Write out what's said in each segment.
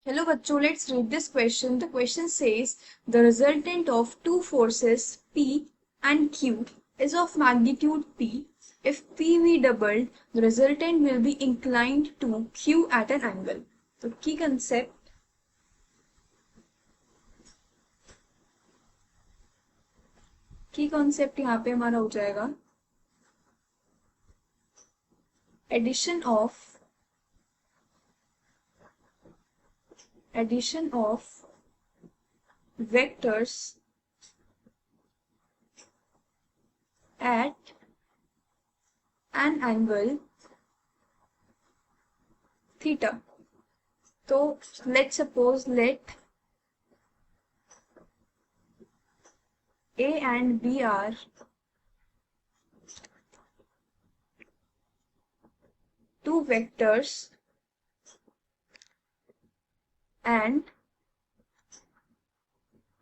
Hello बच्चों, let's read this question. The question says the resultant of two forces P and Q is of magnitude P. If P be doubled, the resultant will be inclined to Q at an angle. तो की concept यहाँ पे हमारा हो जाएगा addition of vectors at an angle theta. तो let's suppose let A and B are two vectors and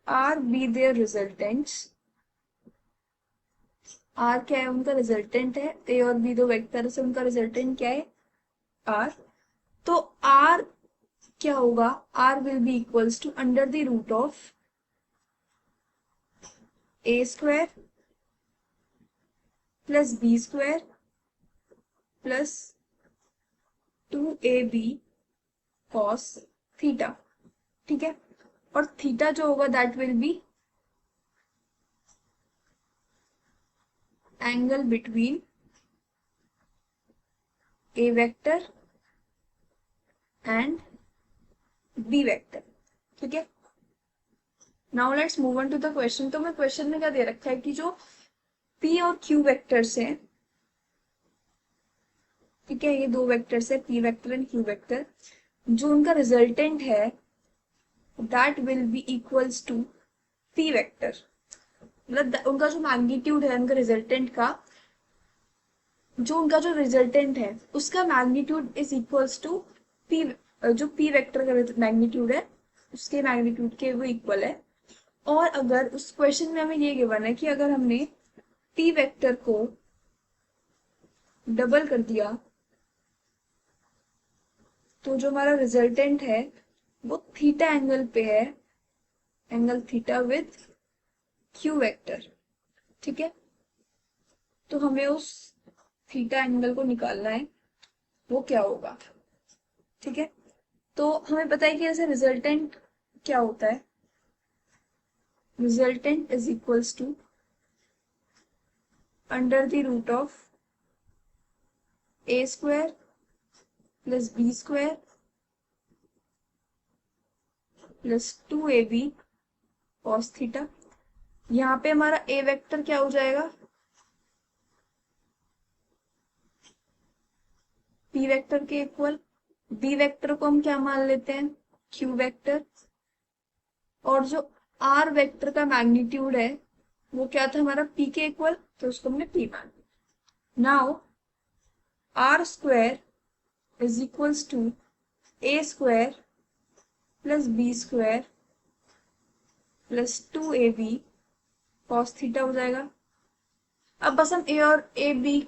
R be their resultants. R क्या है? उनका रिजल्टेंट है. A और B दो वेक्टर से उनका रिजल्टेंट क्या है? R. तो R क्या होगा? R will be equals to under the root of A square plus B square plus 2AB cos theta. ठीक है. और थीटा जो होगा that will be angle between A vector and B vector. ठीक है. Now let's move on to the question. तो मैं question में क्या दे रखा है कि जो P और Q वेक्टर्स हैं, ठीक है, ये दो वेक्टर्स है P vector and Q vector, जो उनका रिजल्टेंट है that will be equals to P vector. मतलब उनका जो मैग्नीट्यूड है उनका रिजल्टेंट का, जो उनका जो रिजल्टेंट है उसका magnitude is equals to P. जो P वेक्टर का मैग्नीट्यूड है उसके मैग्नीट्यूड के वो इक्वल है. और अगर उस क्वेश्चन में हमें ये गिवन है कि अगर हमने P वेक्टर को डबल कर दिया तो जो हमारा रिजल्टेंट है वो थीटा एंगल पे है, angle theta with Q vector. ठीक है. तो हमें उस थीटा एंगल को निकालना है, वो क्या होगा. ठीक है. तो हमें पता है कि ऐसे रिजल्टेंट क्या होता है. Resultant is equals to under the root of A square plus B square plus 2AB cos theta. यहाँ पे हमारा A वेक्टर क्या हो जाएगा? P वेक्टर के इक्वल. B वेक्टर को हम क्या मान लेते हैं? Q vector. और जो R वेक्टर का मैग्नीट्यूड है वो क्या था हमारा? P के इक्वल, तो उसको हमने P मान. Now R square is equals to A square plus B square plus 2AB cos theta हो जाएगा. अब बस हम A और AB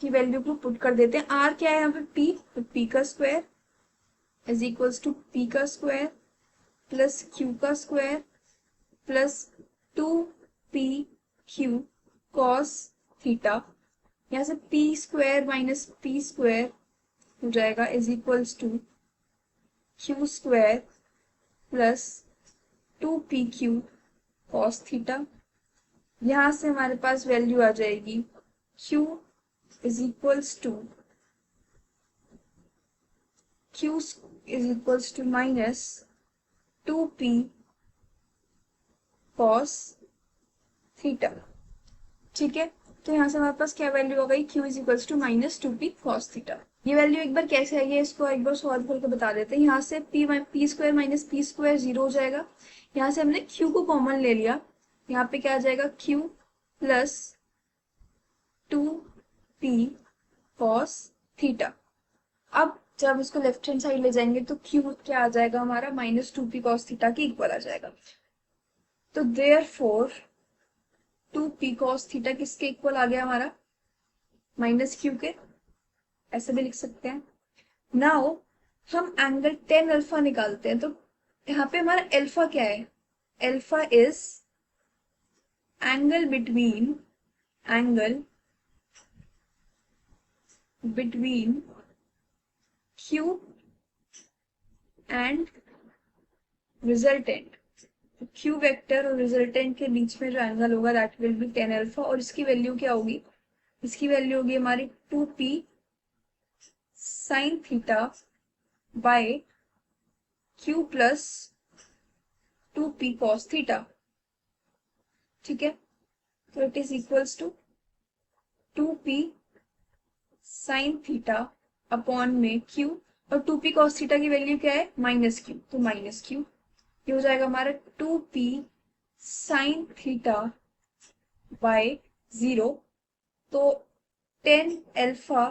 की वैल्यू को पुट कर देते हैं. R क्या है यहाँ पे? P. तो P का square is equals to P का स्क्वायर प्लस Q का square plus 2PQ cos theta. यहाँ से P square minus P square हो जाएगा is equals to Q square plus 2PQ cos theta. यहाँ से हमारे पास वैल्यू आ जाएगी Q is equals to minus 2P cos theta. ठीक है. तो यहाँ से हमारे पास क्या वैल्यू आ गई? Q is equals to minus 2P cos theta. ये वैल्यू एक बार कैसे आई है इसको एक बार सॉल्व करके बता देते हैं. यहाँ से P square minus P square 0 हो जाएगा. यहाँ से हमने Q को कॉमन ले लिया. यहाँ पे क्या आ जाएगा? Q plus 2P cos theta. अब जब इसको लेफ्ट हैंड साइड ले जाएंगे तो Q क्या आ जाएगा हमारा? माइनस 2P cos थीटा के इक्वल आ जाएगा. तो देयरफॉर 2P cos थीटा किसके इक्वल आ गया हमारा? माइनस Q के. ऐसे भी लिख सकते हैं. नाउ हम एंगल टेन अल्फा निकालते हैं, तो यहाँ पे हमारा अल्फा क्या है? Alpha is angle between Q and resultant. Q vector और रिजल्टेंट के बीच में जो एंगल होगा that will B tan alpha, और इसकी वैल्यू क्या होगी? इसकी वैल्यू होगी हमारी 2p sine theta by Q plus 2p cos theta. ठीक है, तो it is equals to 2p sine theta upon में q, और 2p कॉस थीटा की वैल्यू क्या है? माइनस क्यू, तो माइनस क्यू। ये हो जाएगा हमारा 2p साइन थीटा बाय 0। तो 10 अल्फा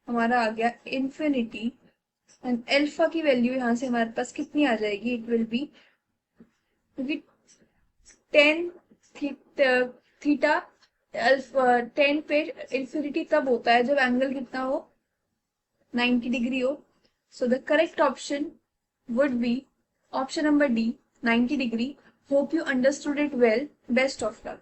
हमारा आ गया इंफिनिटी, एंड अल्फा की वैल्यू यहाँ से हमारे पास कितनी आ जाएगी? इट विल बी, क्योंकि 10 थीटा 10 पे इंफिनिटी तब होता है जब एंगल कितना हो? 90 डिग्री हो। So the correct option would be option number D, 90 degree. Hope you understood it well. Best of luck.